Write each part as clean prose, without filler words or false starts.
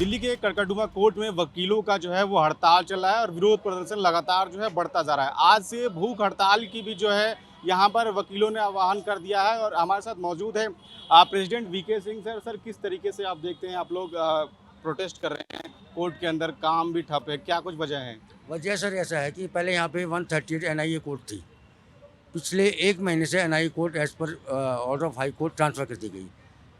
दिल्ली के कड़कड़डुमा कोर्ट में वकीलों का जो है वो हड़ताल चल रहा है और विरोध प्रदर्शन लगातार जो है बढ़ता जा रहा है। आज से भूख हड़ताल की भी जो है यहाँ पर वकीलों ने आह्वान कर दिया है और हमारे साथ मौजूद है president VK Singh sir. Sir, किस तरीके से आप देखते हैं, आप लोग प्रोटेस्ट कर रहे हैं कोर्ट के अंदर, काम भी ठप है, क्या कुछ वजह है? वजह सर ऐसा है कि पहले यहाँ पे 138 एनआईए कोर्ट थी। पिछले एक महीने से एनआईए कोर्ट एज पर order of high court transfer कर दी गई।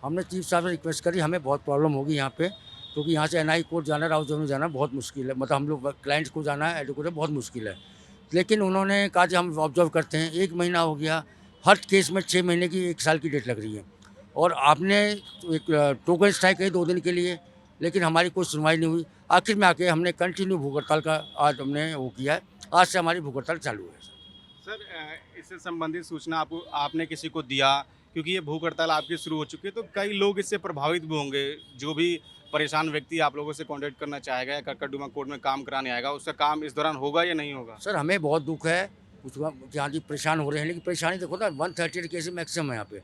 हमने चीफ साहब से रिक्वेस्ट करी, हमें बहुत प्रॉब्लम होगी यहाँ पे, क्योंकि यहाँ से एनआईए कोर्ट जाना, राउत में जाना बहुत मुश्किल है। मतलब हम लोग क्लाइंट्स को जाना है, एडवोकेट है, बहुत मुश्किल है। लेकिन उन्होंने कहा कि हम ऑब्जर्व करते हैं। एक महीना हो गया, हर केस में 6 महीने की 1 साल की डेट लग रही है। और आपने एक टोकन स्ट्राइक की 2 दिन के लिए, लेकिन हमारी कोई सुनवाई नहीं हुई। आखिर में आके हमने कंटिन्यू भूख हड़ताल का आज हमने वो किया है। आज से हमारी भूख हड़ताल चालू है। सर, इससे संबंधित सूचना आपने किसी को दिया? क्योंकि ये भूख हड़ताल आपकी शुरू हो चुकी है तो कई लोग इससे प्रभावित भी होंगे। जो भी परेशान व्यक्ति आप लोगों से कांटेक्ट करना चाहेगा या कड़कड़डुमा कोर्ट में काम कराने आएगा, उसका काम इस दौरान होगा या नहीं होगा? सर, हमें बहुत दुख है जहाँ जी परेशान हो रहे हैं, लेकिन परेशानी देखो ना, 138 केस मैक्सिमम है यहाँ पे।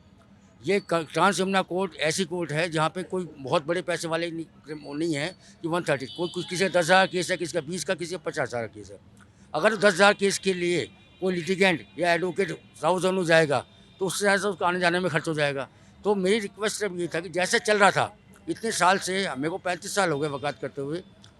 ये ट्रांस यमुना कोर्ट ऐसी कोर्ट है जहाँ पे कोई बहुत बड़े पैसे वाले नहीं है कि 130। कोई किसी का 10,000 केस है, किसी का 20 का, किसी का 50,000 केस है। अगर 10,000 केस के लिए कोई लिटिगेंट या एडवोकेट साउथ जोन जाएगा तो उससे ज़्यादा उसको आने जाने में खर्च हो जाएगा। तो मेरी रिक्वेस्ट अब ये था कि जैसे चल रहा था इतने साल से, मेरे को 35 साल हो गए वकालत करते हुए,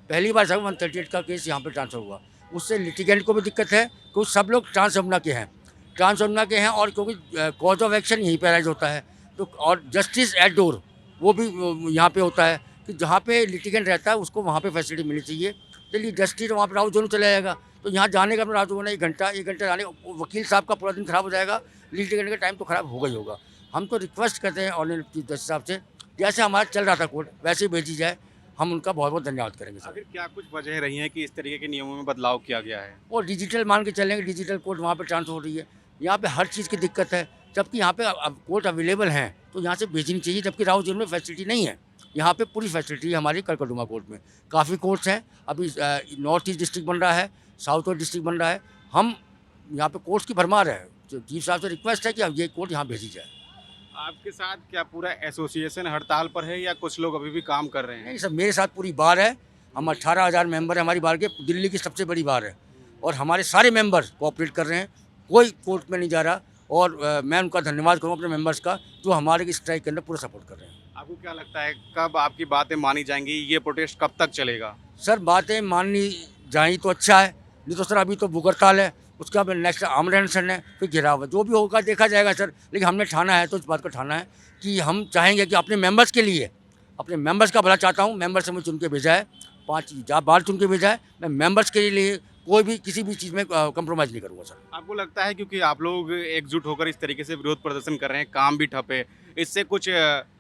पहली बार सब 138 का केस यहाँ पर ट्रांसफर हुआ। उससे लिटिगेंट को भी दिक्कत है, क्योंकि सब लोग ट्रांस यमुना के हैं, और क्योंकि कॉज ऑफ एक्शन यहीं पर राइज होता है। तो और जस्टिस एट डोर वो भी यहाँ पे होता है कि जहाँ पे लिटिगेंट रहता है उसको वहाँ पे फैसिलिटी मिलनी चाहिए। चलिए, जस्टिस वहाँ पे राउत जोन चला जाएगा तो यहाँ जाने का अपना राउत जोन 1 घंटा जाने, वकील साहब का पूरा दिन खराब हो जाएगा, लिटिगेंट का टाइम तो खराब होगा ही होगा। हम तो रिक्वेस्ट करते हैं ऑनलाइन चीफ जस्टिस साहब से, जैसे हमारा चल रहा था कोर्ट वैसे ही भेजी जाए। हम उनका बहुत बहुत धन्यवाद करेंगे सर। आखिर क्या कुछ वजह रही है कि इस तरीके के नियमों में बदलाव किया गया है? और डिजिटल मान के चलेंगे, डिजिटल कोर्ट वहाँ पे ट्रांसफर हो रही है। यहाँ पे हर चीज़ की दिक्कत है, जबकि यहाँ पे कोर्ट अवेलेबल हैं तो यहाँ से भेजनी चाहिए, जबकि राउत जोन में फैसिलिटी नहीं है। यहाँ पे पूरी फैसिलिटी है हमारी कड़कड़डुमा कोर्ट में। काफ़ी कोर्ट्स हैं, अभी नॉर्थ ईस्ट डिस्ट्रिक्ट बन रहा है, साउथ वेस्ट डिस्ट्रिक्ट बन रहा है। हम यहाँ पे कोर्ट्स की भरमार है। तो चीफ साहब से रिक्वेस्ट है कि अब ये कोर्ट यहाँ भेजी जाए। आपके साथ क्या पूरा एसोसिएशन हड़ताल पर है या कुछ लोग अभी भी काम कर रहे हैं? नहीं सर, मेरे साथ पूरी बार है। हम 18,000 मेंबर हैं हमारी बार के, दिल्ली की सबसे बड़ी बार है। और हमारे सारे मेंबर कोऑपरेट कर रहे हैं, कोई कोर्ट में नहीं जा रहा। और मैं उनका धन्यवाद करूँ अपने मेंबर्स का, जो हमारे स्ट्राइक के अंदर पूरा सपोर्ट कर रहे हैं। आपको क्या लगता है कब आपकी बातें मानी जाएंगी? ये प्रोटेस्ट कब तक चलेगा? सर, बातें माननी जाए तो अच्छा है, नहीं तो सर अभी तो भूख हड़ताल है, उसका नेक्स्ट आमरण अनशन है, फिर गिराव है। जो भी होगा देखा जाएगा सर, लेकिन हमने ठाना है तो इस बात को ठाना है कि हम चाहेंगे कि अपने मेंबर्स के लिए, अपने मेंबर्स का भला चाहता हूँ। मेंबर्स से मुझे चुन के भेजा है, 5 बार चुन के भेजा है। मैं मेंबर्स के लिए कोई भी किसी भी चीज़ में कंप्रोमाइज़ नहीं करूँगा सर। आपको लगता है क्योंकि आप लोग एकजुट होकर इस तरीके से विरोध प्रदर्शन कर रहे हैं, काम भी ठप है, इससे कुछ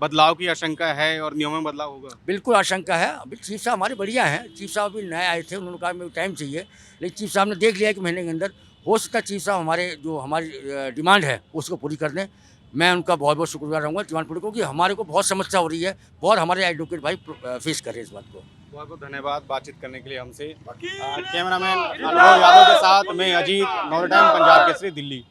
बदलाव की आशंका है और नियमों में बदलाव होगा? बिल्कुल आशंका है। अभी चीफ साहब हमारे बढ़िया हैं। चीफ साहब अभी नए आए थे, उन्होंने कहा मेरे टाइम चाहिए, लेकिन चीफ साहब ने देख लिया कि महीने के अंदर हो सकता है चीफ साहब हमारी डिमांड है उसको पूरी कर दें। मैं उनका बहुत बहुत शुक्रगुजार रहूँगा डिमांड पूरी, क्योंकि हमारे को बहुत समस्या हो रही है, बहुत हमारे एडवोकेट भाई फेस कर रहे हैं इस बात को। बहुत बहुत धन्यवाद बातचीत करने के लिए हमसे। कैमरामैन अनुभव यादव के साथ मैं अजीत, नॉर्थ टाइम पंजाब केसरी, दिल्ली।